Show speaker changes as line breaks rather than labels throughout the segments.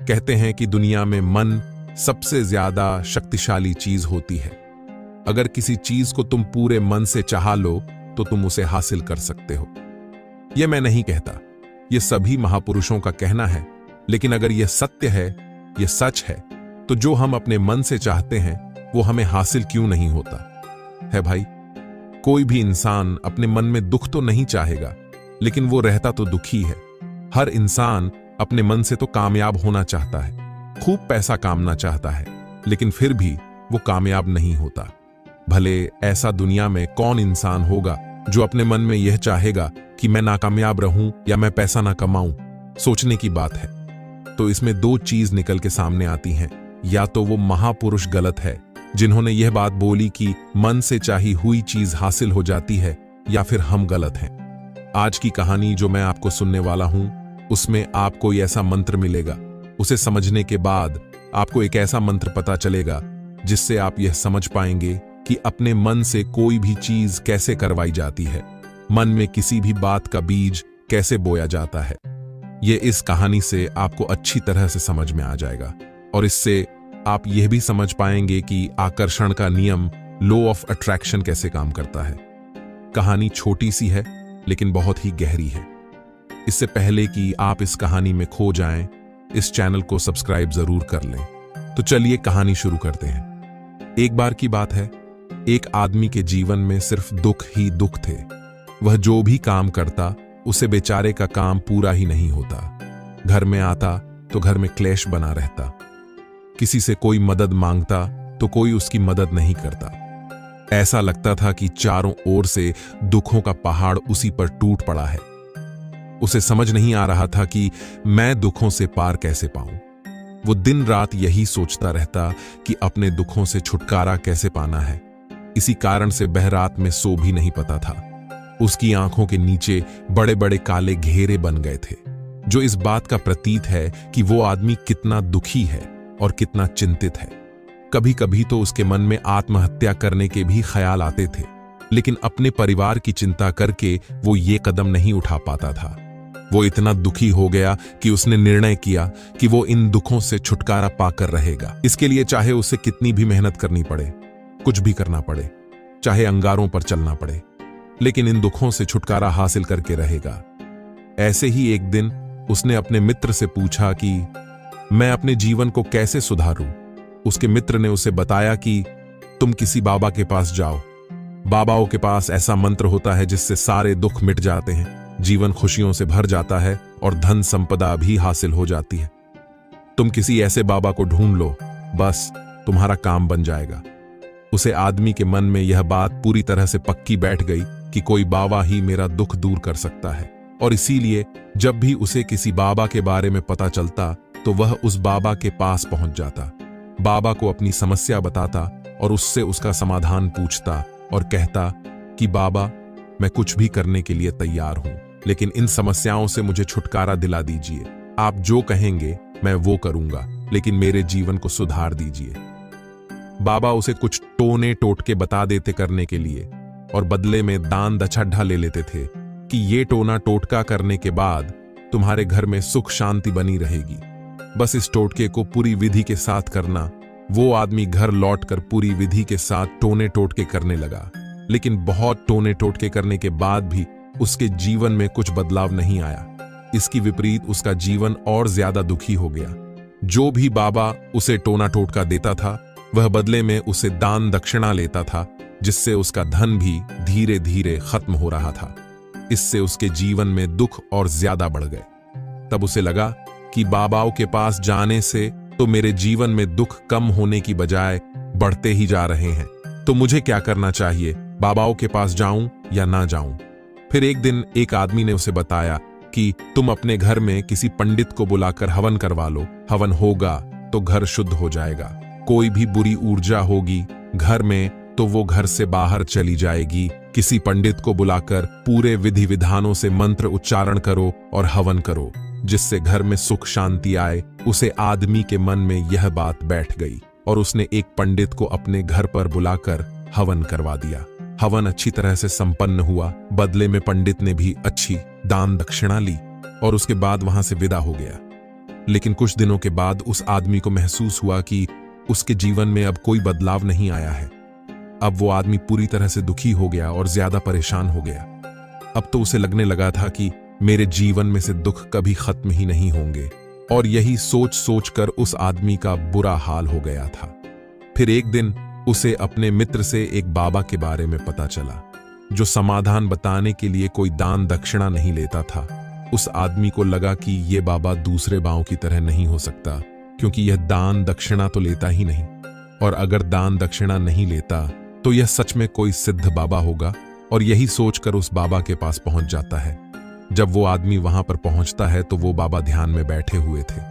कहते हैं कि दुनिया में मन सबसे ज्यादा शक्तिशाली चीज होती है। अगर किसी चीज को तुम पूरे मन से चाह लो तो तुम उसे हासिल कर सकते हो। यह मैं नहीं कहता, यह सभी महापुरुषों का कहना है। लेकिन अगर यह सत्य है, यह सच है, तो जो हम अपने मन से चाहते हैं वो हमें हासिल क्यों नहीं होता है भाई। कोई भी इंसान अपने मन में दुख तो नहीं चाहेगा, लेकिन वो रहता तो दुखी है। हर इंसान अपने मन से तो कामयाब होना चाहता है, खूब पैसा कामना चाहता है, लेकिन फिर भी वो कामयाब नहीं होता। भले ऐसा दुनिया में कौन इंसान होगा जो अपने मन में यह चाहेगा कि मैं नाकामयाब रहूं या मैं पैसा ना कमाऊं। सोचने की बात है। तो इसमें दो चीज निकल के सामने आती हैं। या तो वो महापुरुष गलत है जिन्होंने यह बात बोली कि मन से चाही हुई चीज हासिल हो जाती है, या फिर हम गलत हैं। आज की कहानी जो मैं आपको सुनने वाला हूं, उसमें आपको कोई ऐसा मंत्र मिलेगा। उसे समझने के बाद आपको एक ऐसा मंत्र पता चलेगा जिससे आप यह समझ पाएंगे कि अपने मन से कोई भी चीज कैसे करवाई जाती है, मन में किसी भी बात का बीज कैसे बोया जाता है। यह इस कहानी से आपको अच्छी तरह से समझ में आ जाएगा, और इससे आप यह भी समझ पाएंगे कि आकर्षण का नियम, लॉ ऑफ अट्रैक्शन, कैसे काम करता है। कहानी छोटी सी है लेकिन बहुत ही गहरी है। इससे पहले कि आप इस कहानी में खो जाएं, इस चैनल को सब्सक्राइब जरूर कर लें। तो चलिए कहानी शुरू करते हैं। एक बार की बात है, एक आदमी के जीवन में सिर्फ दुख ही दुख थे। वह जो भी काम करता उसे बेचारे का काम पूरा ही नहीं होता। घर में आता तो घर में क्लेश बना रहता। किसी से कोई मदद मांगता तो कोई उसकी मदद नहीं करता। ऐसा लगता था कि चारों ओर से दुखों का पहाड़ उसी पर टूट पड़ा है। उसे समझ नहीं आ रहा था कि मैं दुखों से पार कैसे पाऊं। वो दिन रात यही सोचता रहता कि अपने दुखों से छुटकारा कैसे पाना है। इसी कारण से वह रात में सो भी नहीं पाता था। उसकी आंखों के नीचे बड़े बड़े काले घेरे बन गए थे, जो इस बात का प्रतीत है कि वो आदमी कितना दुखी है और कितना चिंतित है। कभी कभी तो उसके मन में आत्महत्या करने के भी ख्याल आते थे, लेकिन अपने परिवार की चिंता करके वो ये कदम नहीं उठा पाता था। वो इतना दुखी हो गया कि उसने निर्णय किया कि वो इन दुखों से छुटकारा पाकर रहेगा। इसके लिए चाहे उसे कितनी भी मेहनत करनी पड़े, कुछ भी करना पड़े, चाहे अंगारों पर चलना पड़े, लेकिन इन दुखों से छुटकारा हासिल करके रहेगा। ऐसे ही एक दिन उसने अपने मित्र से पूछा कि मैं अपने जीवन को कैसे सुधारूं। उसके मित्र ने उसे बताया कि तुम किसी बाबा के पास जाओ। बाबाओं के पास ऐसा मंत्र होता है जिससे सारे दुख मिट जाते हैं, जीवन खुशियों से भर जाता है और धन संपदा भी हासिल हो जाती है। तुम किसी ऐसे बाबा को ढूंढ लो, बस तुम्हारा काम बन जाएगा। उसे आदमी के मन में यह बात पूरी तरह से पक्की बैठ गई कि कोई बाबा ही मेरा दुख दूर कर सकता है, और इसीलिए जब भी उसे किसी बाबा के बारे में पता चलता तो वह उस बाबा के पास पहुंच जाता, बाबा को अपनी समस्या बताता और उससे उसका समाधान पूछता और कहता कि बाबा, मैं कुछ भी करने के लिए तैयार हूं, लेकिन इन समस्याओं से मुझे छुटकारा दिला दीजिए। आप जो कहेंगे मैं वो करूंगा, लेकिन मेरे जीवन को सुधार दीजिए। बाबा उसे कुछ टोने टोटके बता देते करने के लिए, और बदले में दान दक्षिणा ले लेते थे कि ये टोना टोटका करने के बाद तुम्हारे घर में सुख शांति बनी रहेगी। बस इस टोटके को पूरी विधि के साथ करना। वो आदमी घर लौटकर पूरी विधि के साथ टोने टोटके करने लगा, लेकिन बहुत टोने टोटके करने के बाद भी उसके जीवन में कुछ बदलाव नहीं आया। इसकी विपरीत उसका जीवन और ज्यादा दुखी हो गया। जो भी बाबा उसे टोना टोटका देता था, वह बदले में उसे दान दक्षिणा लेता था, जिससे उसका धन भी धीरे धीरे खत्म हो रहा था। इससे उसके जीवन में दुख और ज्यादा बढ़ गए। तब उसे लगा कि बाबाओं के पास जाने से तो मेरे जीवन में दुख कम होने की बजाय बढ़ते ही जा रहे हैं। तो मुझे क्या करना चाहिए, बाबाओं के पास जाऊं या ना जाऊं? फिर एक दिन एक आदमी ने उसे बताया कि तुम अपने घर में किसी पंडित को बुलाकर हवन करवा लो। हवन होगा तो घर शुद्ध हो जाएगा। कोई भी बुरी ऊर्जा होगी घर में तो वो घर से बाहर चली जाएगी। किसी पंडित को बुलाकर पूरे विधि विधानों से मंत्र उच्चारण करो और हवन करो, जिससे घर में सुख शांति आए। उसे आदमी के मन में यह बात बैठ गई और उसने एक पंडित को अपने घर पर बुलाकर हवन करवा दिया। हवन अच्छी तरह से संपन्न हुआ। बदले में पंडित ने भी अच्छी दान दक्षिणा ली और उसके बाद वहां से विदा हो गया। लेकिन कुछ दिनों के बाद उस आदमी को महसूस हुआ कि उसके जीवन में अब कोई बदलाव नहीं आया है। अब वो आदमी पूरी तरह से दुखी हो गया और ज्यादा परेशान हो गया। अब तो उसे लगने लगा था कि मेरे जीवन में से दुख कभी खत्म ही नहीं होंगे, और यही सोच सोच कर उस आदमी का बुरा हाल हो गया था। फिर एक दिन उसे अपने मित्र से एक बाबा के बारे में पता चला, जो समाधान बताने के लिए कोई दान दक्षिणा नहीं लेता था। उस आदमी को लगा कि यह बाबा दूसरे बाबों की तरह नहीं हो सकता, क्योंकि यह दान दक्षिणा तो लेता ही नहीं, और अगर दान दक्षिणा नहीं लेता तो यह सच में कोई सिद्ध बाबा होगा। और यही सोचकर उस बाबा के पास पहुंच जाता है। जब वो आदमी वहां पर पहुंचता है तो वो बाबा ध्यान में बैठे हुए थे।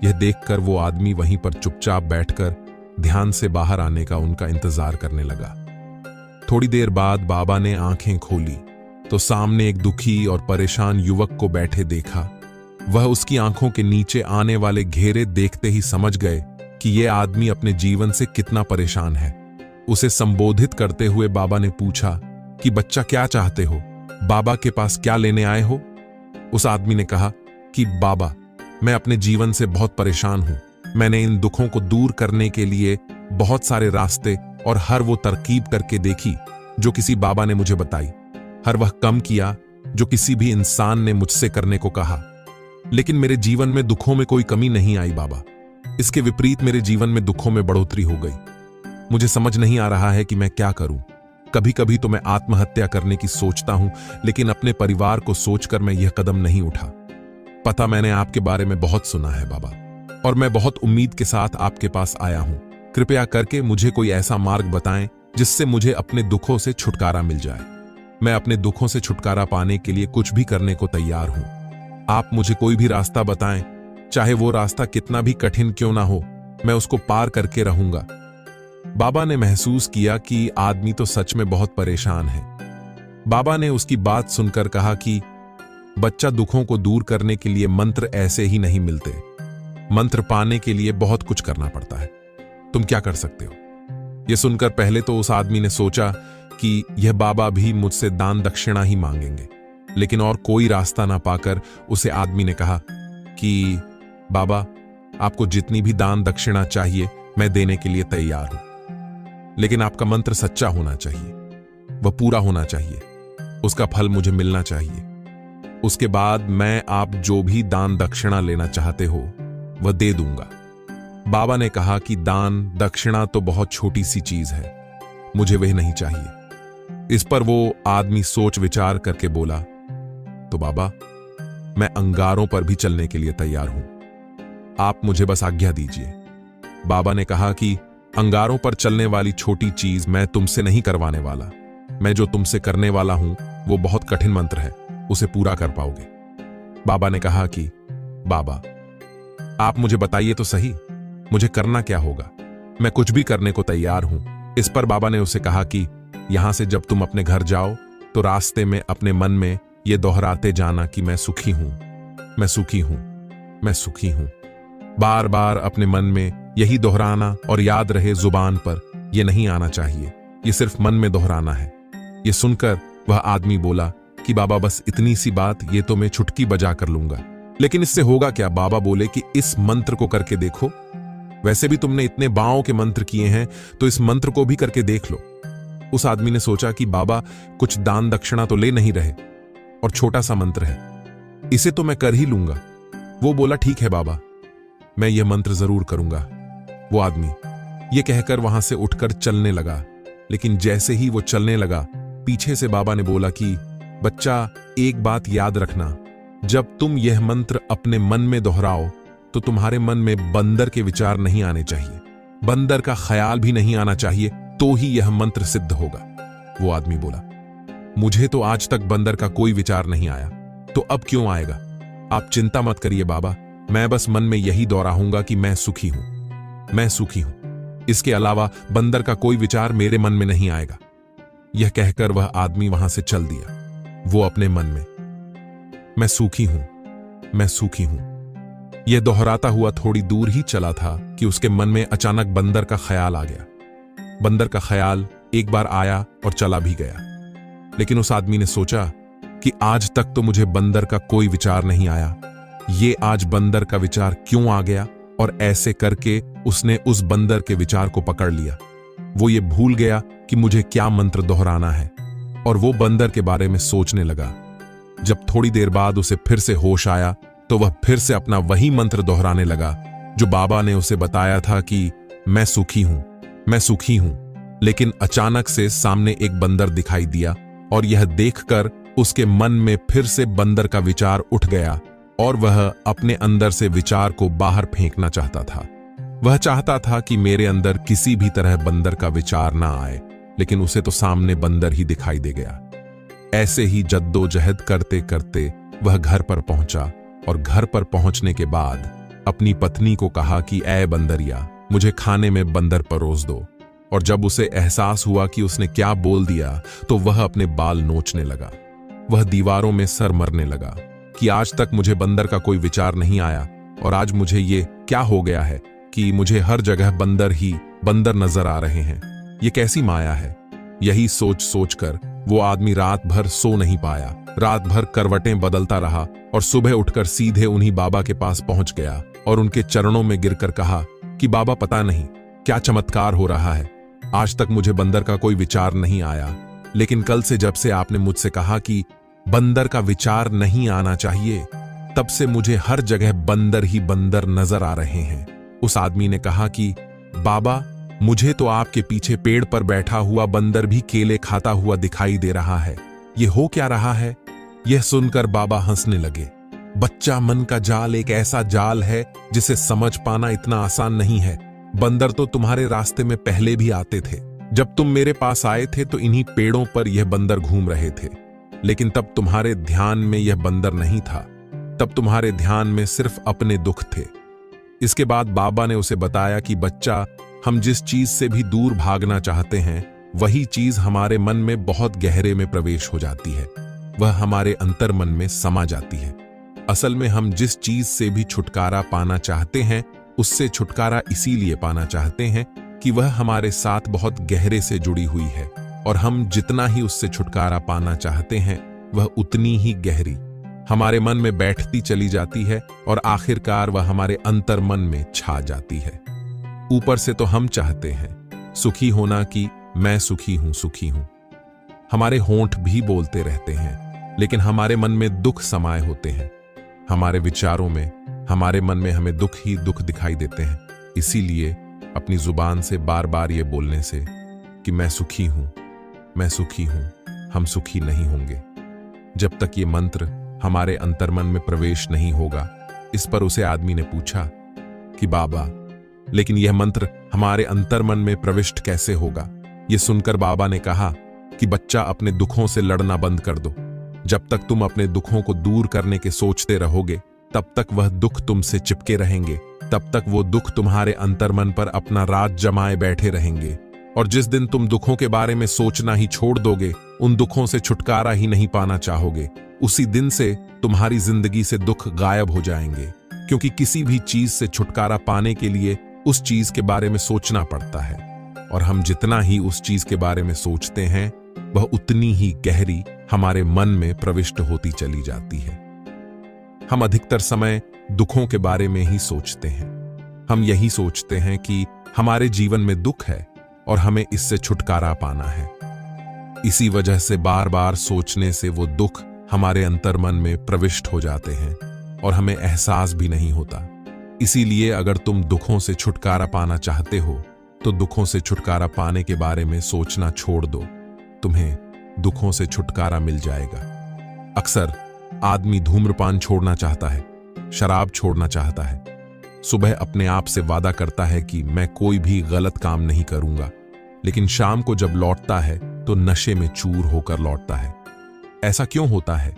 यह देखकर वो आदमी वहीं पर चुपचाप बैठकर ध्यान से बाहर आने का उनका इंतजार करने लगा। थोड़ी देर बाद बाबा ने आंखें खोली तो सामने एक दुखी और परेशान युवक को बैठे देखा। वह उसकी आंखों के नीचे आने वाले घेरे देखते ही समझ गए कि यह आदमी अपने जीवन से कितना परेशान है। उसे संबोधित करते हुए बाबा ने पूछा कि बच्चा, क्या चाहते हो? बाबा के पास क्या लेने आए हो? उस आदमी ने कहा कि बाबा, मैं अपने जीवन से बहुत परेशान हूं। मैंने इन दुखों को दूर करने के लिए बहुत सारे रास्ते और हर वो तरकीब करके देखी जो किसी बाबा ने मुझे बताई। हर वह कम किया जो किसी भी इंसान ने मुझसे करने को कहा, लेकिन मेरे जीवन में दुखों में कोई कमी नहीं आई बाबा। इसके विपरीत मेरे जीवन में दुखों में बढ़ोतरी हो गई। मुझे समझ नहीं आ रहा है कि मैं क्या करूं। कभी कभी तो मैं आत्महत्या करने की सोचता हूं, लेकिन अपने परिवार को सोचकर मैं यह कदम नहीं उठा। पता मैंने आपके बारे में बहुत सुना है बाबा, और मैं बहुत उम्मीद के साथ आपके पास आया हूं। कृपया करके मुझे कोई ऐसा मार्ग बताएं जिससे मुझे अपने दुखों से छुटकारा मिल जाए। मैं अपने दुखों से छुटकारा पाने के लिए कुछ भी करने को तैयार हूं। आप मुझे कोई भी रास्ता बताएं, चाहे वो रास्ता कितना भी कठिन क्यों ना हो, मैं उसको पार करके रहूंगा। बाबा ने महसूस किया कि आदमी तो सच में बहुत परेशान है। बाबा ने उसकी बात सुनकर कहा कि बच्चा, दुखों को दूर करने के लिए मंत्र ऐसे ही नहीं मिलते। मंत्र पाने के लिए बहुत कुछ करना पड़ता है। तुम क्या कर सकते हो? यह सुनकर पहले तो उस आदमी ने सोचा कि यह बाबा भी मुझसे दान दक्षिणा ही मांगेंगे, लेकिन और कोई रास्ता ना पाकर उसे आदमी ने कहा कि बाबा, आपको जितनी भी दान दक्षिणा चाहिए मैं देने के लिए तैयार हूं, लेकिन आपका मंत्र सच्चा होना चाहिए, वह पूरा होना चाहिए, उसका फल मुझे मिलना चाहिए। उसके बाद मैं आप जो भी दान दक्षिणा लेना चाहते हो वह दे दूंगा। बाबा ने कहा कि दान दक्षिणा तो बहुत छोटी सी चीज है, मुझे वह नहीं चाहिए। इस पर वो आदमी सोच विचार करके बोला, तो बाबा, मैं अंगारों पर भी चलने के लिए तैयार हूं, आप मुझे बस आज्ञा दीजिए। बाबा ने कहा कि अंगारों पर चलने वाली छोटी चीज मैं तुमसे नहीं करवाने वाला। मैं जो तुमसे करने वाला हूं वो बहुत कठिन मंत्र है, उसे पूरा कर पाओगे। बाबा ने कहा कि बाबा, आप मुझे बताइए तो सही, मुझे करना क्या होगा? मैं कुछ भी करने को तैयार हूं। इस पर बाबा ने उसे कहा कि यहां से जब तुम अपने घर जाओ तो रास्ते में अपने मन में यह दोहराते जाना कि मैं सुखी हूं, मैं सुखी हूं, मैं सुखी हूं। बार बार अपने मन में यही दोहराना, और याद रहे जुबान पर यह नहीं आना चाहिए, यह सिर्फ मन में दोहराना है। यह सुनकर वह आदमी बोला कि बाबा, बस इतनी सी बात, ये तो मैं चुटकी बजा कर लूंगा, लेकिन इससे होगा क्या? बाबा बोले कि इस मंत्र को करके देखो। वैसे भी तुमने इतने बाओं के मंत्र किए हैं, तो इस मंत्र को भी करके देख लो। उस आदमी ने सोचा कि बाबा कुछ दान दक्षिणा तो ले नहीं रहे, और छोटा सा मंत्र है, इसे तो मैं कर ही लूंगा। वो बोला, ठीक है बाबा, मैं यह मंत्र जरूर करूंगा। वो आदमी यह कहकर वहां से उठकर चलने लगा, लेकिन जैसे ही वो चलने लगा, पीछे से बाबा ने बोला कि बच्चा, एक बात याद रखना, जब तुम यह मंत्र अपने मन में दोहराओ तो तुम्हारे मन में बंदर के विचार नहीं आने चाहिए, बंदर का ख्याल भी नहीं आना चाहिए, तो ही यह मंत्र सिद्ध होगा। वो आदमी बोला, मुझे तो आज तक बंदर का कोई विचार नहीं आया, तो अब क्यों आएगा? आप चिंता मत करिए बाबा, मैं बस मन में यही दोहराऊंगा कि मैं सुखी हूं, मैं सुखी हूं। इसके अलावा बंदर का कोई विचार मेरे मन में नहीं आएगा। यह कहकर वह आदमी वहां से चल दिया। वो अपने मन में मैं सुखी हूं, मैं सुखी हूं, यह दोहराता हुआ थोड़ी दूर ही चला था कि उसके मन में अचानक बंदर का ख्याल आ गया। बंदर का ख्याल एक बार आया और चला भी गया, लेकिन उस आदमी ने सोचा कि आज तक तो मुझे बंदर का कोई विचार नहीं आया, ये आज बंदर का विचार क्यों आ गया, और ऐसे करके उसने उस बंदर के विचार को पकड़ लिया। वो ये भूल गया कि मुझे क्या मंत्र दोहराना है, और वो बंदर के बारे में सोचने लगा। जब थोड़ी देर बाद उसे फिर से होश आया तो वह फिर से अपना वही मंत्र दोहराने लगा जो बाबा ने उसे बताया था कि मैं सुखी हूं, मैं सुखी हूं। लेकिन अचानक से सामने एक बंदर दिखाई दिया, और यह देखकर उसके मन में फिर से बंदर का विचार उठ गया, और वह अपने अंदर से विचार को बाहर फेंकना चाहता था। वह चाहता था कि मेरे अंदर किसी भी तरह बंदर का विचार ना आए, लेकिन उसे तो सामने बंदर ही दिखाई दे गया। ऐसे ही जद्दोजहद करते करते वह घर पर पहुंचा, और घर पर पहुंचने के बाद अपनी पत्नी को कहा कि ऐ बंदरिया, मुझे खाने में बंदर परोस दो। और जब उसे एहसास हुआ कि उसने क्या बोल दिया तो वह अपने बाल नोचने लगा। वह दीवारों में सर मरने लगा कि आज तक मुझे बंदर का कोई विचार नहीं आया, और आज मुझे ये क्या हो गया है कि मुझे हर जगह बंदर ही बंदर नजर आ रहे हैं। ये कैसी माया है। यही सोच सोचकर वो आदमी रात भर सो नहीं पाया। रात भर करवटें बदलता रहा, और सुबह उठकर सीधे उन्हीं बाबा के पास पहुंच गया और उनके चरणों में गिरकर कहा कि बाबा, पता नहीं क्या चमत्कार हो रहा है। आज तक मुझे बंदर का कोई विचार नहीं आया, लेकिन कल से जब से आपने मुझसे कहा कि बंदर का विचार नहीं आना चाहिए, तब से मुझे हर जगह बंदर ही बंदर नजर आ रहे हैं। उस आदमी ने कहा कि बाबा, मुझे तो आपके पीछे पेड़ पर बैठा हुआ बंदर भी केले खाता हुआ दिखाई दे रहा है। ये हो क्या रहा है? यह सुनकर बाबा हंसने लगे। बच्चा, मन का जाल एक ऐसा जाल है जिसे समझ पाना इतना आसान नहीं है। बंदर तो तुम्हारे रास्ते में पहले भी आते थे। जब तुम मेरे पास आए थे तो इन्हीं पेड़ों पर यह बंदर घूम रहे थे, लेकिन तब तुम्हारे ध्यान में यह बंदर नहीं था। तब तुम्हारे ध्यान में सिर्फ अपने दुख थे। इसके बाद बाबा ने उसे बताया कि बच्चा, हम जिस चीज से भी दूर भागना चाहते हैं, वही चीज हमारे मन में बहुत गहरे में प्रवेश हो जाती है। वह हमारे अंतर मन में समा जाती है। असल में हम जिस चीज से भी छुटकारा पाना चाहते हैं, उससे छुटकारा इसीलिए पाना चाहते हैं कि वह हमारे साथ बहुत गहरे से जुड़ी हुई है, और हम जितना ही उससे छुटकारा पाना चाहते हैं, वह उतनी ही गहरी हमारे मन में बैठती चली जाती है, और आखिरकार वह हमारे अंतर मन में छा जाती है। ऊपर से तो हम चाहते हैं सुखी होना कि मैं सुखी हूं, सुखी हूं। हमारे होंठ भी बोलते रहते हैं, लेकिन हमारे मन में दुख समाये होते हैं। हमारे विचारों में, हमारे मन में हमें दुख ही दुख दिखाई देते हैं। इसीलिए अपनी जुबान से बार बार ये बोलने से कि मैं सुखी हूं, मैं सुखी हूं, हम सुखी नहीं होंगे जब तक ये मंत्र हमारे अंतर्मन में प्रवेश नहीं होगा। इस पर उसे आदमी ने पूछा कि बाबा, लेकिन यह मंत्र हमारे अंतर्मन में प्रविष्ट कैसे होगा? यह सुनकर बाबा ने कहा कि बच्चा, अपने दुखों से लड़ना बंद कर दो। जब तक तुम अपने दुखों को दूर करने के सोचते रहोगे, तब तक वह दुख तुमसे चिपके रहेंगे। तब तक वो दुख तुम्हारे अंतर्मन पर अपना राज जमाए बैठे रहेंगे, और जिस दिन तुम दुखों के बारे में सोचना ही छोड़ दोगे, उन दुखों से छुटकारा ही नहीं पाना चाहोगे, उसी दिन से तुम्हारी जिंदगी से दुख गायब हो जाएंगे। क्योंकि किसी भी चीज से छुटकारा पाने के लिए उस चीज के बारे में सोचना पड़ता है, और हम जितना ही उस चीज के बारे में सोचते हैं, वह उतनी ही गहरी हमारे मन में प्रविष्ट होती चली जाती है। हम अधिकतर समय दुखों के बारे में ही सोचते हैं। हम यही सोचते हैं कि हमारे जीवन में दुख है और हमें इससे छुटकारा पाना है। इसी वजह से बार बार सोचने से वो दुख हमारे अंतर्मन में प्रविष्ट हो जाते हैं और हमें एहसास भी नहीं होता। इसीलिए अगर तुम दुखों से छुटकारा पाना चाहते हो तो दुखों से छुटकारा पाने के बारे में सोचना छोड़ दो। तुम्हें दुखों से छुटकारा मिल जाएगा। अक्सर आदमी धूम्रपान छोड़ना चाहता है, शराब छोड़ना चाहता है, सुबह अपने आप से वादा करता है कि मैं कोई भी गलत काम नहीं करूंगा, लेकिन शाम को जब लौटता है तो नशे में चूर होकर लौटता है। ऐसा क्यों होता है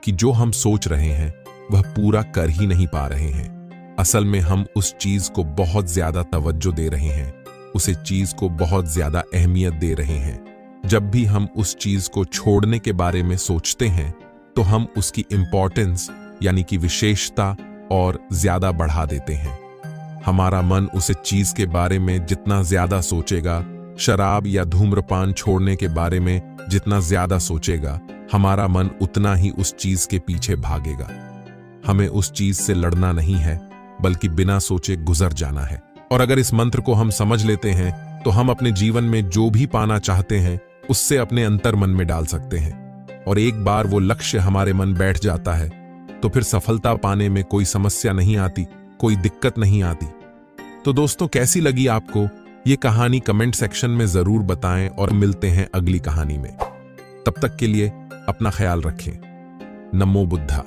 कि जो हम सोच रहे हैं वह पूरा कर ही नहीं पा रहे हैं। असल में हम उस चीज को बहुत ज्यादा तवज्जो दे रहे हैं, उसे चीज को बहुत ज्यादा अहमियत दे रहे हैं। जब भी हम उस चीज को छोड़ने के बारे में सोचते हैं तो हम उसकी इंपॉर्टेंस यानी कि विशेषता और ज्यादा बढ़ा देते हैं। हमारा मन उस चीज के बारे में जितना ज्यादा सोचेगा, शराब या धूम्रपान छोड़ने के बारे में जितना ज्यादा सोचेगा, हमारा मन उतना ही उस चीज के पीछे भागेगा। हमें उस चीज से लड़ना नहीं है, बल्कि बिना सोचे गुजर जाना है। और अगर इस मंत्र को हम समझ लेते हैं तो हम अपने जीवन में जो भी पाना चाहते हैं उससे अपने अंतर मन में डाल सकते हैं। और एक बार वो लक्ष्य हमारे मन बैठ जाता है तो फिर सफलता पाने में कोई समस्या नहीं आती, कोई दिक्कत नहीं आती। तो दोस्तों, कैसी लगी आपको ये कहानी कमेंट सेक्शन में जरूर बताएं और मिलते हैं अगली कहानी में। तब तक के लिए अपना ख्याल रखें। नमो बुद्धा।